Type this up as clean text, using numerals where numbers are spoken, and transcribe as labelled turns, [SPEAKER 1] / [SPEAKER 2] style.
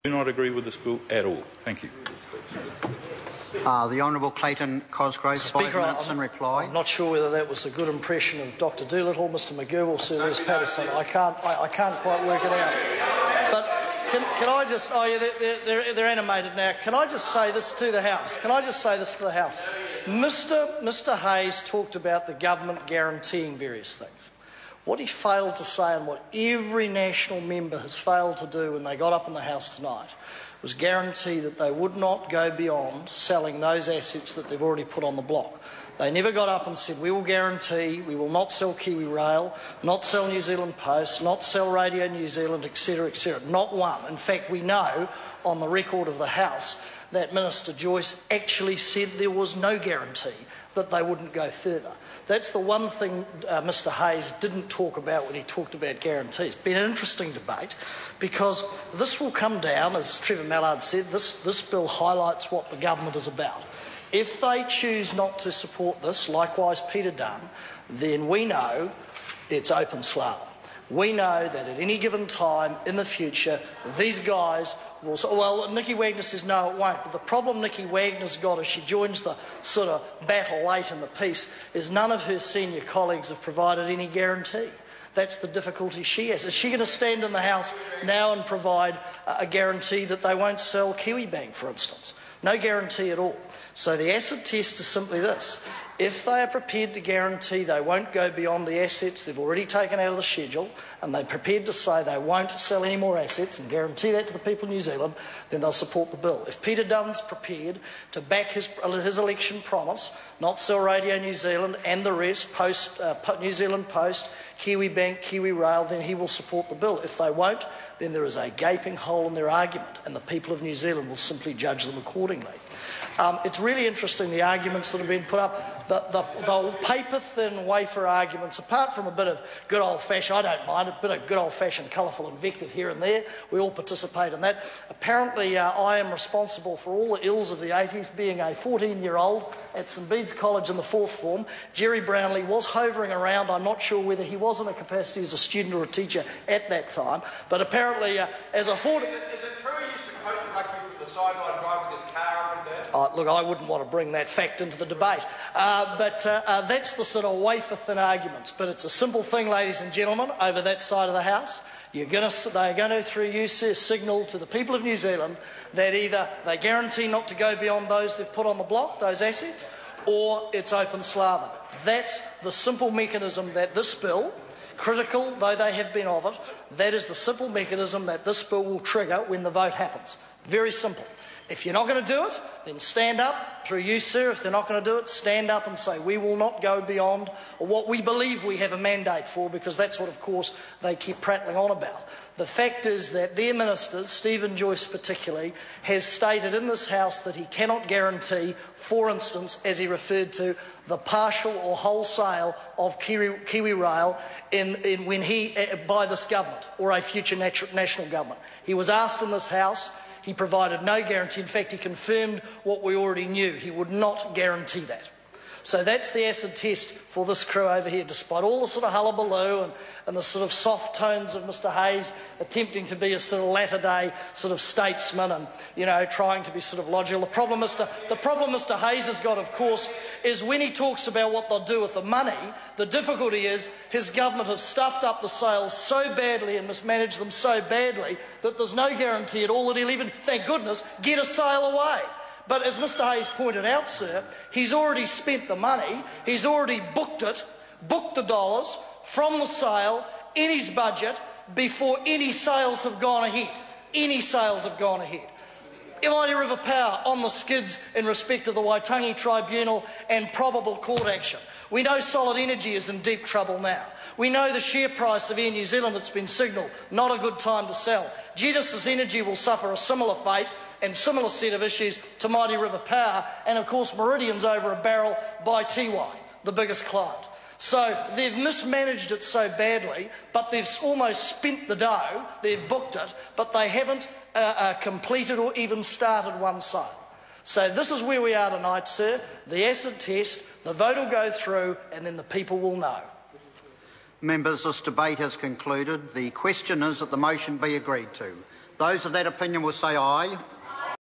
[SPEAKER 1] do not agree with this bill at all. Thank you.
[SPEAKER 2] The Honourable Clayton Cosgrove,
[SPEAKER 3] Speaker,
[SPEAKER 2] 5 minutes in reply.
[SPEAKER 3] I'm not sure whether that was a good impression of Dr. Doolittle, Mr. McGurk, or Sir Les Patterson. I can't quite work it out. But can I just? Oh yeah, they're animated now. Can I just say this to the House? Mr. Hayes talked about the government guaranteeing various things. What he failed to say, and what every national member has failed to do when they got up in the House tonight, was guarantee that they would not go beyond selling those assets that they've already put on the block. They never got up and said, we will guarantee, we will not sell Kiwi Rail, not sell New Zealand Post, not sell Radio New Zealand, etc., etc. Not one. In fact, we know on the record of the House that Minister Joyce actually said there was no guarantee that they wouldn't go further. That's the one thing Mr. Hayes didn't talk about when he talked about guarantees. It's been an interesting debate because this will come down, as Trevor Mallard said, this bill highlights what the government is about. If they choose not to support this, likewise Peter Dunn, then we know it's open slather. We know that at any given time in the future, these guys will say, well, Nicky Wagner says no, it won't. But the problem Nicky Wagner's got as she joins the sort of battle late in the piece is none of her senior colleagues have provided any guarantee. That's the difficulty she has. Is she going to stand in the House now and provide a guarantee that they won't sell Kiwi Bank, for instance? No guarantee at all. So the acid test is simply this. If they are prepared to guarantee they won't go beyond the assets they've already taken out of the schedule, and they're prepared to say they won't sell any more assets and guarantee that to the people of New Zealand, then they'll support the bill. If Peter Dunn's prepared to back his election promise, not sell Radio New Zealand and the rest, New Zealand Post, Kiwi Bank, Kiwi Rail, then he will support the bill. If they won't, then there is a gaping hole in their argument, and the people of New Zealand will simply judge them accordingly. It's really interesting, the arguments that have been put up, the paper-thin wafer arguments, apart from a bit of good old-fashioned, I don't mind, a bit of good old-fashioned colourful invective here and there. We all participate in that. Apparently, I am responsible for all the ills of the 80s, being a 14-year-old at St Bede's College in the 4th form. Jerry Brownlee was hovering around. I'm not sure whether he was in a capacity as a student or a teacher at that time, but apparently, as a 14...
[SPEAKER 4] Is it true he used to coach rugby from the sideline driving his car up and down?
[SPEAKER 3] Look, I wouldn't want to bring that fact into the debate, but that's the sort of wafer-thin arguments. But it's a simple thing, ladies and gentlemen, over that side of the House. They're going to, through you, signal to the people of New Zealand that either they guarantee not to go beyond those they've put on the block, those assets, or it's open slather. That's the simple mechanism that this bill, critical though they have been of it, that is the simple mechanism that this bill will trigger when the vote happens. Very simple. If you're not going to do it, then stand up, through you, sir. If they're not going to do it, stand up and say, we will not go beyond what we believe we have a mandate for, because that's what, of course, they keep prattling on about. The fact is that their ministers, Stephen Joyce particularly, has stated in this House that he cannot guarantee, for instance, as he referred to, the partial or wholesale of Kiwi Rail by this government or a future national government. He was asked in this House. He provided no guarantee. In fact, he confirmed what we already knew. He would not guarantee that. So that's the acid test for this crew over here, despite all the sort of hullabaloo and the sort of soft tones of Mr Hayes attempting to be a sort of latter-day sort of statesman and, you know, trying to be sort of logical. The problem Mr Hayes has got, of course, is when he talks about what they'll do with the money, the difficulty is his government have stuffed up the sales so badly and mismanaged them so badly that there's no guarantee at all that he'll even, thank goodness, get a sale away. But as Mr Hayes pointed out, sir, he's already spent the money, he's already booked the dollars from the sale in his budget before any sales have gone ahead. Any sales have gone ahead. Mighty River Power on the skids in respect of the Waitangi Tribunal and probable court action. We know Solid Energy is in deep trouble now. We know the share price of Air New Zealand, it's been signalled, not a good time to sell. Genesis Energy will suffer a similar fate and similar set of issues to Mighty River Power, and of course Meridian's over a barrel by Tiwai, the biggest client. So they've mismanaged it so badly, but they've almost spent the dough, they've booked it, but they haven't completed or even started one sale. So this is where we are tonight, sir. The acid test, the vote will go through, and then the people will know.
[SPEAKER 2] Members, this debate has concluded. The question is that the motion be agreed to. Those of that opinion will say aye.